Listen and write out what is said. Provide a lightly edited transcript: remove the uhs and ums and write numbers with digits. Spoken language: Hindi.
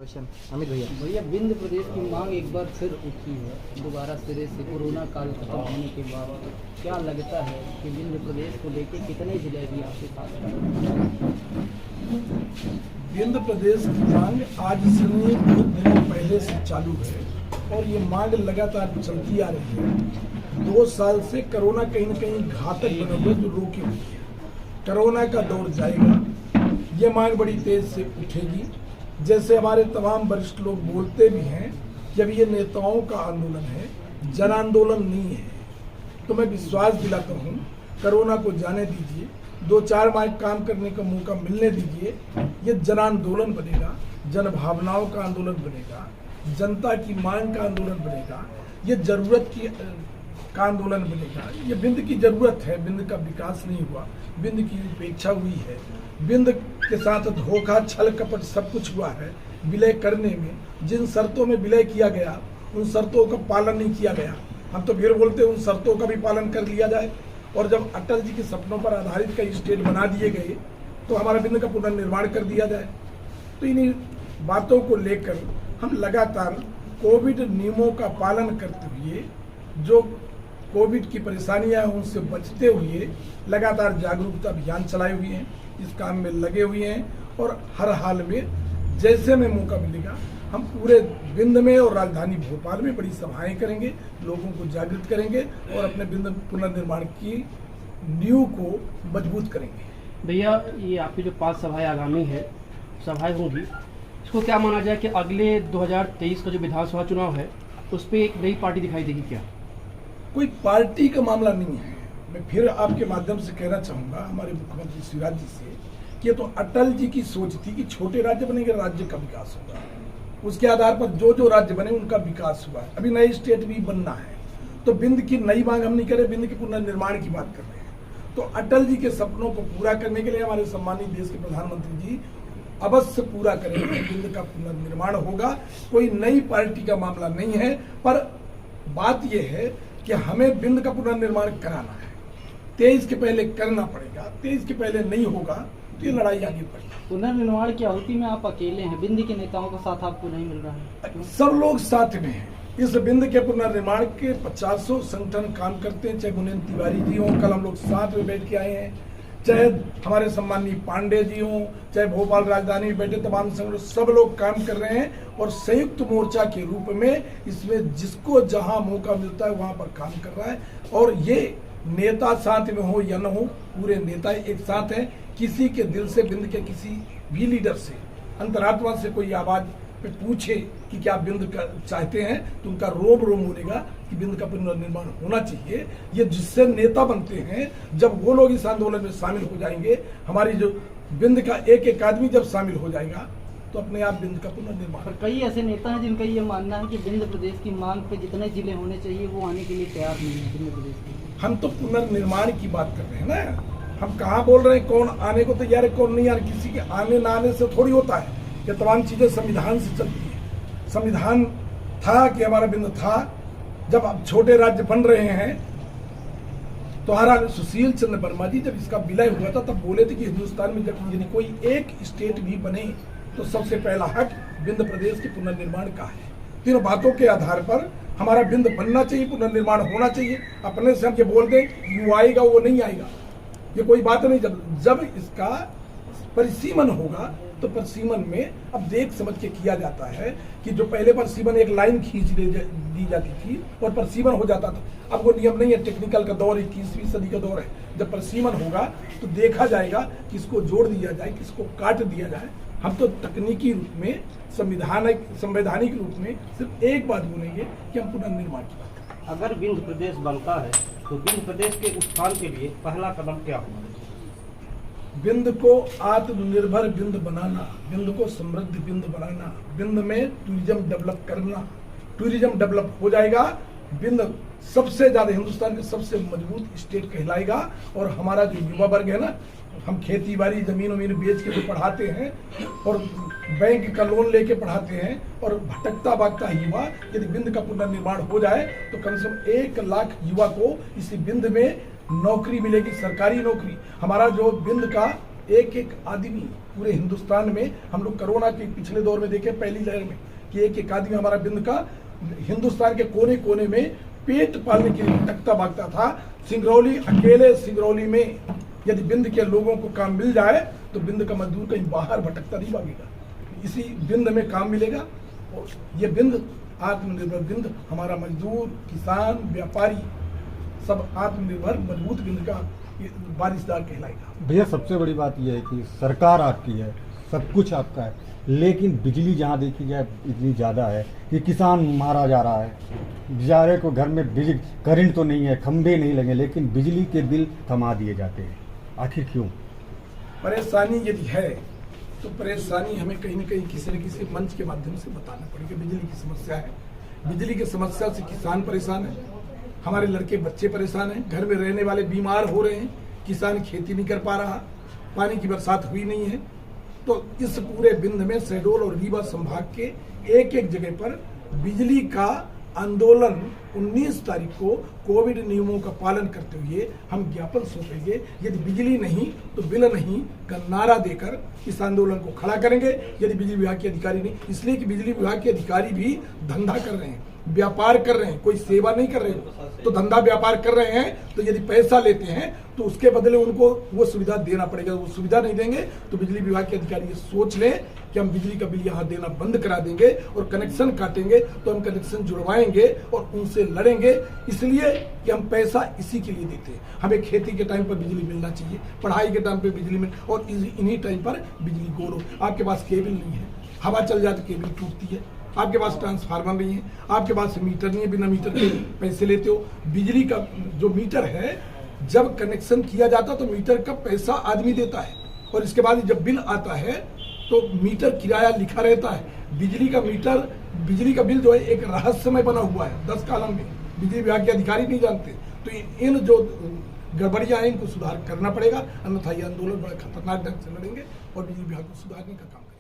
क्वेश्चन अमित भैया। भैया, विंध्य प्रदेश की मांग एक बार फिर उठी है दोबारा सिरे से कोरोना काल खत्म होने के बाद। क्या लगता है कि विंध्य प्रदेश को लेकर कितने जिले भी आपके साथ हैं? विंध्य प्रदेश की मांग आज से नहीं, बहुत दिनों पहले से चालू है और ये मांग लगातार चलती आ रही है। 2 साल से कोरोना कहीं न कहीं घातक बने हुए जो रोके हुए है। कोरोना का दौर जाएगा, ये मांग बड़ी तेज से उठेगी। जैसे हमारे तमाम वरिष्ठ लोग बोलते भी हैं कि अब ये नेताओं का आंदोलन है, जन आंदोलन नहीं है। तो मैं विश्वास दिलाता हूँ, कोरोना को जाने दीजिए, 2-4 माह काम करने का मौका मिलने दीजिए। ये जन आंदोलन बनेगा, जन भावनाओं का आंदोलन बनेगा, जनता की मांग का आंदोलन बनेगा, ये जरूरत का आंदोलन बनेगा। ये विंध्य की जरूरत है, विंध्य का विकास नहीं हुआ, विंध्य की उपेक्षा हुई है, विंध्य के साथ धोखा छल कपट सब कुछ हुआ है। विलय करने में जिन शर्तों में विलय किया गया उन शर्तों का पालन नहीं किया गया। हम तो फिर बोलते हैं उन शर्तों का भी पालन कर लिया जाए। और जब अटल जी के सपनों पर आधारित कई स्टेट बना दिए गए तो हमारा विंध्य का पुनर्निर्माण कर दिया जाए। तो इन्हीं बातों को लेकर हम लगातार कोविड नियमों का पालन करते हुए, जो कोविड की परेशानियां हैं उनसे बचते हुए लगातार जागरूकता अभियान चलाए हुए हैं, इस काम में लगे हुए हैं। और हर हाल में जैसे में मौका मिलेगा हम पूरे विंध्य में और राजधानी भोपाल में बड़ी सभाएं करेंगे, लोगों को जागृत करेंगे और अपने विंध्य पुनर्निर्माण की नींव को मजबूत करेंगे। भैया, ये आपकी जो 5 सभाएं आगामी है सभाएं होंगी, इसको क्या माना जाए कि अगले 2023 का जो विधानसभा चुनाव है उस पर एक नई पार्टी दिखाई देगी क्या? कोई पार्टी का मामला नहीं है। मैं फिर आपके माध्यम से कहना चाहूंगा हमारे मुख्यमंत्री शिवराज जी से कि ये तो अटल जी की सोच थी कि छोटे राज्य बनेंगे, राज्य का विकास होगा। उसके आधार पर जो राज्य बने उनका विकास हुआ है। अभी नए स्टेट भी बनना है। तो विंध्य की नई मांग हम नहीं कर रहे, विंध्य के पुनर्निर्माण की बात कर रहे हैं। तो अटल जी के सपनों को पूरा करने के लिए हमारे सम्मानित देश के प्रधानमंत्री जी अवश्य पूरा करेंगे। विंध्य का पुनर्निर्माण होगा, कोई नई पार्टी का मामला नहीं है। पर बात यह है कि हमें विंध्य का पुनर्निर्माण कराना है। 23 के पहले करना पड़ेगा, 23 के पहले नहीं होगा तो ये लड़ाई आगे बढ़ेगी। पुनर्निर्माण की आहुति में आप अकेले हैं, विंध्य के नेताओं का साथ आपको नहीं मिल रहा है? सब लोग साथ में हैं। इस विंध्य के पुनर्निर्माण के 50 संगठन काम करते हैं, चाहे मुनीन तिवारी जी हों, कल हम लोग साथ में बैठ के आए हैं, चाहे हमारे सम्मानीय पांडे जी हों, चाहे भोपाल राजधानी में बैठे तमाम संगठन, सब लोग काम कर रहे हैं और संयुक्त मोर्चा के रूप में इसमें जिसको जहां मौका मिलता है वहां पर काम कर रहा है। और ये नेता साथ में हो या न हो, पूरे नेता एक साथ हैं। किसी के दिल से, विंध्य के किसी भी लीडर से, अंतरात्मा से कोई आवाज पे पूछे कि क्या विंध्य का चाहते हैं तो उनका रोम रोम बोलेगा कि विंध्य का पुनर्निर्माण होना चाहिए। ये जिससे नेता बनते हैं, जब वो लोग इस आंदोलन में शामिल हो जाएंगे, हमारी जो विंध्य का एक एक आदमी जब शामिल हो जाएगा तो अपने आप विंध्य का पुनर्निर्माण। कई ऐसे नेता हैं जिनका ये मानना है कि विंध्य प्रदेश की मांग पे जितने जिले होने चाहिए वो आने के लिए तैयार नहीं है विंध्य प्रदेश के। हम तो पुनर्निर्माण की बात कर रहे हैं ना, हम कहाँ बोल रहे हैं कौन आने को तैयार है कौन नहीं। यार किसी के आने ना आने से थोड़ी होता है। ये तमाम चीजें संविधान से चलती है। संविधान था कि हमारा विंध्य था। जब अब छोटे राज्य बन रहे हैं तो हमारा सुशील चंद्र वर्मा जी जब इसका विलय हुआ था तब बोले थे कि हिंदुस्तान में जब यदि कोई एक स्टेट भी बने तो सबसे पहला हक विंध्य प्रदेश के पुनर्निर्माण का है। तीनों बातों के आधार पर हमारा विंध्य बनना चाहिए, पुनर्निर्माण होना चाहिए। अपने से हम ये बोल दें यू आएगा वो नहीं आएगा, ये कोई बात नहीं। जब इसका परिसीमन होगा तो परिसीमन में अब देख समझ के किया जाता है कि जो पहले परिसीमन एक लाइन खींच दी जाती थी और परिसीमन हो जाता था, अब वो नियम नहीं है। टेक्निकल का दौर 21वीं सदी का दौर है। जब परिसीमन होगा तो देखा जाएगा किसको जोड़ दिया जाए, किसको काट दिया जाए। हम तो तकनीकी रूप में, संवैधानिक रूप में सिर्फ एक बात बोलेंगे कि हम पुनर्निर्माण की बात करें। अगर विंध्य प्रदेश बनता है तो विंध्य प्रदेश के उत्थान के लिए पहला कदम क्या होगा? विंध्य को आत्मनिर्भर विंध्य बनाना, विंध्य को समृद्ध विंध्य बनाना, विंध्य में टूरिज्म डेवलप करना। टूरिज्म डेवलप हो जाएगा, विंध्य सबसे ज्यादा हिंदुस्तान के सबसे मजबूत स्टेट कहलाएगा। और हमारा जो युवा वर्ग है ना, हम खेती बाड़ी जमीन वमीन बेच के जो पढ़ाते हैं और बैंक का लोन लेके पढ़ाते हैं और भटकता भागता युवा, यदि विंध्य का पुनर्निर्माण हो जाए तो कम से कम 1 लाख युवा को इसी विंध्य में नौकरी मिलेगी, सरकारी नौकरी। हमारा जो विंध्य का एक एक आदमी पूरे हिंदुस्तान में, हम लोग कोरोना के पिछले दौर में देखे पहली लहर में कि एक एक आदमी हमारा बिंद का हिंदुस्तान के कोने कोने में पेट पालने के लिए भटकता भागता था। सिंगरौली, अकेले सिंगरौली में यदि बिंद के लोगों को काम मिल जाए तो बिंद का मजदूर कहीं बाहर भटकता नहीं भागेगा, इसी बिंद में काम मिलेगा। और ये बिंद आत्मनिर्भर बिंद, हमारा मजदूर, किसान, व्यापारी सब आत्मनिर्भर मजबूत बिंद का वारिसदार कहलाएगा। भैया सबसे बड़ी बात यह है कि सरकार आपकी है, सब कुछ आपका है, लेकिन बिजली जहाँ देखी जाए इतनी ज़्यादा है कि किसान मारा जा रहा है। बेचारे को घर में बिजली, करंट तो नहीं है, खंभे नहीं लगे, लेकिन बिजली के बिल थमा दिए जाते हैं। आखिर क्यों? परेशानी यदि है तो परेशानी हमें कहीं न कहीं किसी न किसी मंच के माध्यम से बताना पड़ेगा। बिजली की समस्या है, बिजली की समस्या से किसान परेशान है, हमारे लड़के बच्चे परेशान हैं, घर में रहने वाले बीमार हो रहे हैं, किसान खेती नहीं कर पा रहा, पानी की बरसात हुई नहीं है। तो इस पूरे बिंद में शहडोल और रीवा संभाग के एक एक जगह पर बिजली का आंदोलन 19 तारीख को कोविड नियमों का पालन करते हुए हम ज्ञापन सौंपेंगे। यदि बिजली नहीं तो बिल नहीं का नारा देकर इस आंदोलन को खड़ा करेंगे। यदि बिजली विभाग के अधिकारी नहीं, इसलिए कि बिजली विभाग के अधिकारी भी धंधा कर रहे हैं, व्यापार कर रहे हैं, कोई सेवा नहीं कर रहे हैं। तो धंधा व्यापार कर रहे हैं तो यदि पैसा लेते हैं तो उसके बदले उनको वो सुविधा देना पड़ेगा। वो सुविधा नहीं देंगे तो बिजली विभाग के अधिकारी ये सोच लें कि हम बिजली का बिल यहाँ देना बंद करा देंगे और कनेक्शन काटेंगे, तो हम कनेक्शन जुड़वाएंगे और उनसे लड़ेंगे। इसलिए कि हम पैसा इसी के लिए देते हैं, हमें खेती के टाइम पर बिजली मिलना चाहिए, पढ़ाई के टाइम पर बिजली मिल, और इन्हीं टाइम पर बिजली गोल हो। आपके पास केबल नहीं है, हवा चल जाए तो केबल टूटती है, आपके पास ट्रांसफार्मर नहीं है, आपके पास मीटर नहीं है, बिना मीटर के पैसे लेते हो। बिजली का जो मीटर है, जब कनेक्शन किया जाता तो मीटर का पैसा आदमी देता है, और इसके बाद जब बिल आता है तो मीटर किराया लिखा रहता है। बिजली का मीटर, बिजली का बिल जो है एक रहस्यमय बना हुआ है 10 कॉलम में, बिजली विभाग के अधिकारी नहीं जानते। तो इन जो गड़बड़ियां हैं इनको सुधार करना पड़ेगा, अन्यथा ये आंदोलन बड़ा खतरनाक ढंग से लड़ेंगे और बिजली विभाग को सुधारने का काम